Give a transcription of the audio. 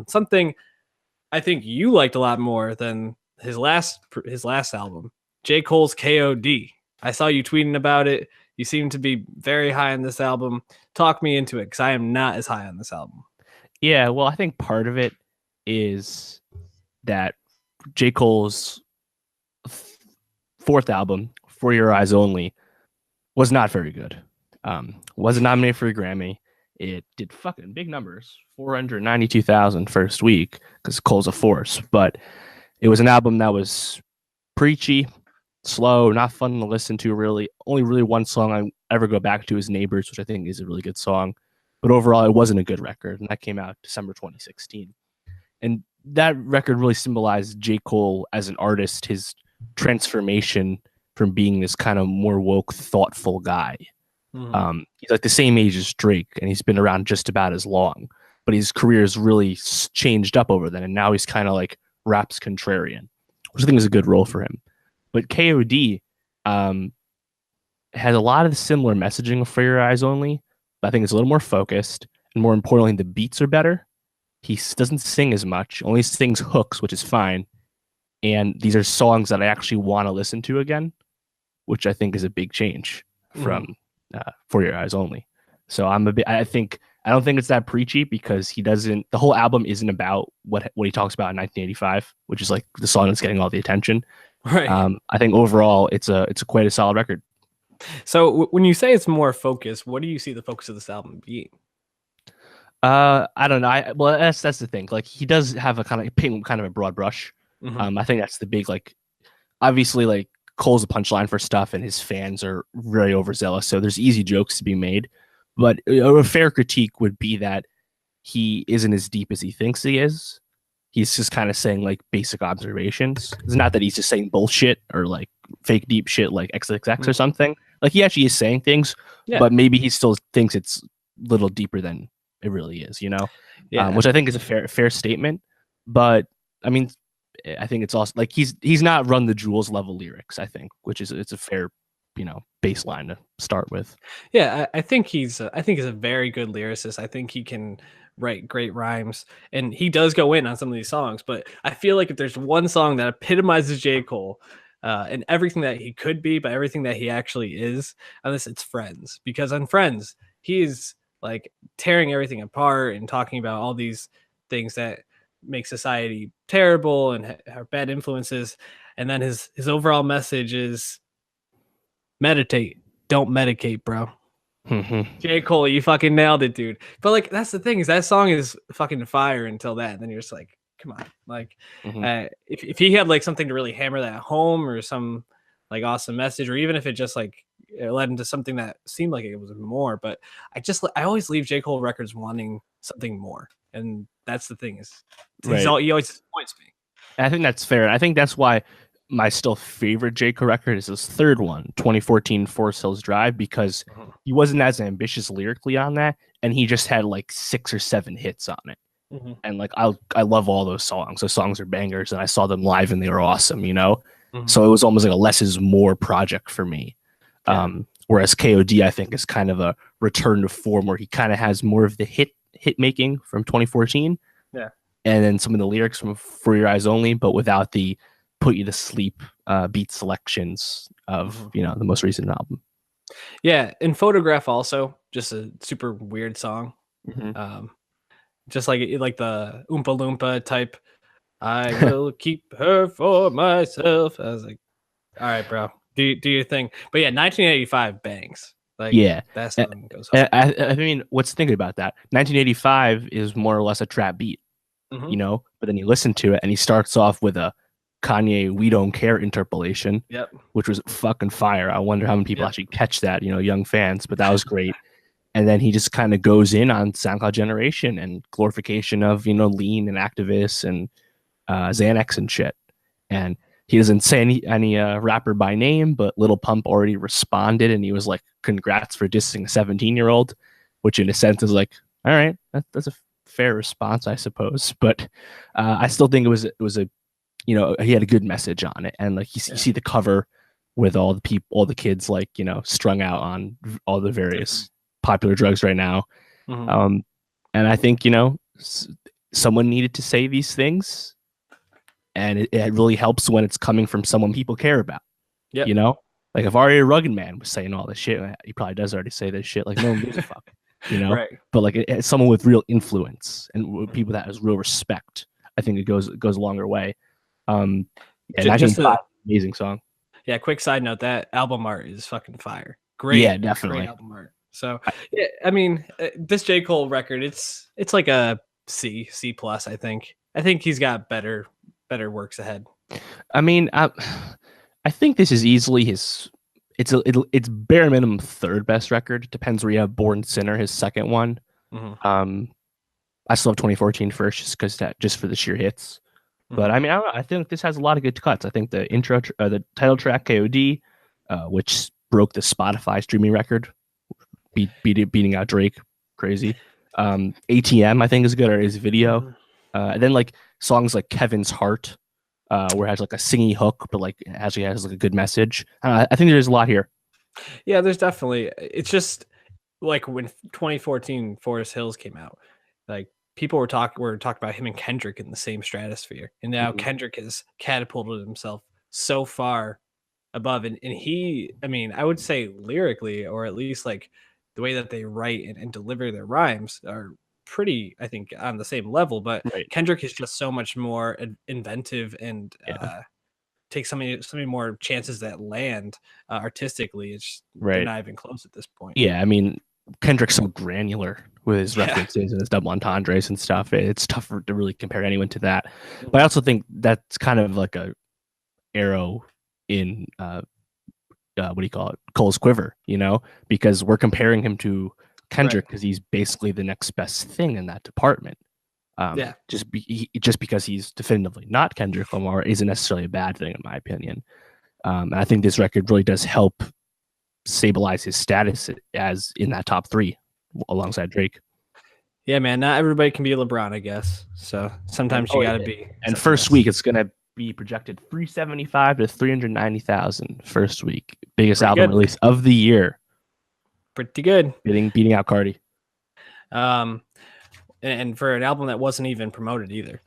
Something I think you liked a lot more than his last album, J. Cole's KOD. I saw you tweeting about it. You seem to be very high on this album. Talk me into it, because I am not as high on this album. Yeah, well, I think part of it is that J. Cole's fourth album, For Your Eyes Only, was not very good. Wasn't nominated for a Grammy. It did fucking big numbers, 492,000 first week, because Cole's a force. But it was an album that was preachy, slow, not fun to listen to, really. Only really one song I ever go back to is Neighbors, which I think is a really good song. But overall, it wasn't a good record, and that came out December 2016. And that record really symbolized J. Cole as an artist, his transformation from being this kind of more woke, thoughtful guy. He's like the same age as Drake, and he's been around just about as long. But his career has really changed up over then, and now he's kind of like raps contrarian, which I think is a good role for him. But KOD has a lot of the similar messaging of For Your Eyes Only, but I think it's a little more focused, and more importantly, the beats are better. He doesn't sing as much, only sings hooks, which is fine. And these are songs that I actually want to listen to again, which I think is a big change from For Your Eyes Only. So I don't think it's that preachy, because the whole album isn't about what he talks about in 1985, which is like the song that's getting all the attention. Right. I think overall it's quite a solid record. So when you say it's more focused, what do you see the focus of this album being? I don't know. Well, that's the thing. Like, he does have a paint kind of a broad brush. I think that's the big, like, obviously, like, Cole's a punchline for stuff, and his fans are very overzealous, so there's easy jokes to be made. But a fair critique would be that he isn't as deep as he thinks he is. He's just kind of saying, like, basic observations. It's not that he's just saying bullshit or, like, fake deep shit like XXX or something. Like, he actually is saying things, but maybe he still thinks it's a little deeper than it really is, you know? Which I think is a fair statement. But, I mean, I think it's also, like, he's not Run the Jewels level lyrics, I think, which is, it's a fair, baseline to start with. Yeah, I think he's a very good lyricist. I think he can write great rhymes, and he does go in on some of these songs. But I feel like if there's one song that epitomizes J. Cole and everything that he could be, but everything that he actually is, on this, it's Friends. Because on Friends, he's like tearing everything apart and talking about all these things that make society terrible and are bad influences. And then his overall message is meditate, don't medicate, bro. J. Cole, you fucking nailed it, dude. But like, that's the thing, is that song is fucking fire until that, and then you're just like, come on. Like, if he had like something to really hammer that home, or some like awesome message, or even if it just like it led into something that seemed like it was more. But I always leave J. Cole records wanting something more, and that's the thing, is he always disappoints me. I think that's fair. I think that's why my still favorite J. Cole record is his third one, 2014 Forest Hills Drive, because he wasn't as ambitious lyrically on that, and he just had like 6 or 7 hits on it. And like, I love all those songs. Those songs are bangers, and I saw them live and they were awesome, So it was almost like a less is more project for me. Whereas KOD, I think, is kind of a return to form, where he kind of has more of the hit making from 2014. Yeah. And then some of the lyrics from For Your Eyes Only, but without the put you to sleep beat selections of the most recent album. Yeah, and Photograph also, just a super weird song. Just like the Oompa Loompa type, I will keep her for myself. I was like, all right, bro, do your thing. But yeah, 1985 bangs. Like, yeah, that song goes hard. I mean, what's thinking about that? 1985 is more or less a trap beat, but then you listen to it, and he starts off with a Kanye "We Don't Care" interpolation, which was fucking fire. I wonder how many people actually catch that, young fans, but that was great. And then he just kind of goes in on SoundCloud Generation and glorification of, lean and activists and Xanax and shit. And he doesn't say any rapper by name, but Lil Pump already responded, and he was like, congrats for dissing a 17-year-old, which in a sense is like, all right, that's a fair response, I suppose. But I still think it was a he had a good message on it. And like, you see the cover with all the kids, like, strung out on all the various popular drugs right now. And I think, someone needed to say these things, and it really helps when it's coming from someone people care about. Yep. You know, like if Aria Rugged Man was saying all this shit, he probably does already say this shit. Like no one gives a fuck. You know, Right. but like it's someone with real influence and Mhm. people that has real respect. I think it goes a longer way. Yeah, Just 1905, a amazing song. yeah, quick side note, that album art is fucking fire. Yeah, Great definitely. album art. So yeah, I mean, this J. Cole record, it's like a C plus. I think he's got better works ahead. I mean, I think this is easily his. It's bare minimum third best record. Depends where you have Born Sinner, his second one. Hmm. Um, I still have 2014 first, just because that just for the sheer hits. But Hmm. I mean, I don't know. I think this has a lot of good cuts. I think the the title track KOD, which broke the Spotify streaming record, beating out Drake, crazy. ATM, I think is good, or his video. Hmm. And then like songs like Kevin's Heart, where it has like a singy hook, but like it actually has like a good message. I think there's a lot here. Yeah, there's definitely. It's just like when 2014 Forest Hills came out, like people were talking about him and Kendrick in the same stratosphere, and now Mhm. Kendrick has catapulted himself so far above, and he, I mean, I would say lyrically, or at least like the way that they write and deliver their rhymes are pretty, I think, on the same level. But Right. Kendrick is just so much more inventive and Yeah. takes so many more chances that land artistically. They're Right. not even close at this point. Yeah. I mean, Kendrick's so granular with his Yeah. references and his double entendres and stuff. It's tough to really compare anyone to that. But I Mhm. also think that's kind of like a arrow in what do you call it, Cole's quiver, because we're comparing him to Right. Kendrick because he's basically the next best thing in that department. Yeah. Just because he's definitively not Kendrick Lamar isn't necessarily a bad thing in my opinion. And I think this record really does help stabilize his status as in that top three alongside Drake. Yeah, man. Not everybody can be LeBron, I guess. So And sometimes you oh, got to be and second first week best. it's gonna be projected 375 to 390,000 first week, biggest Pretty album good. release of the year, Pretty good. beating out Cardi. Um, and for an album that wasn't even promoted either.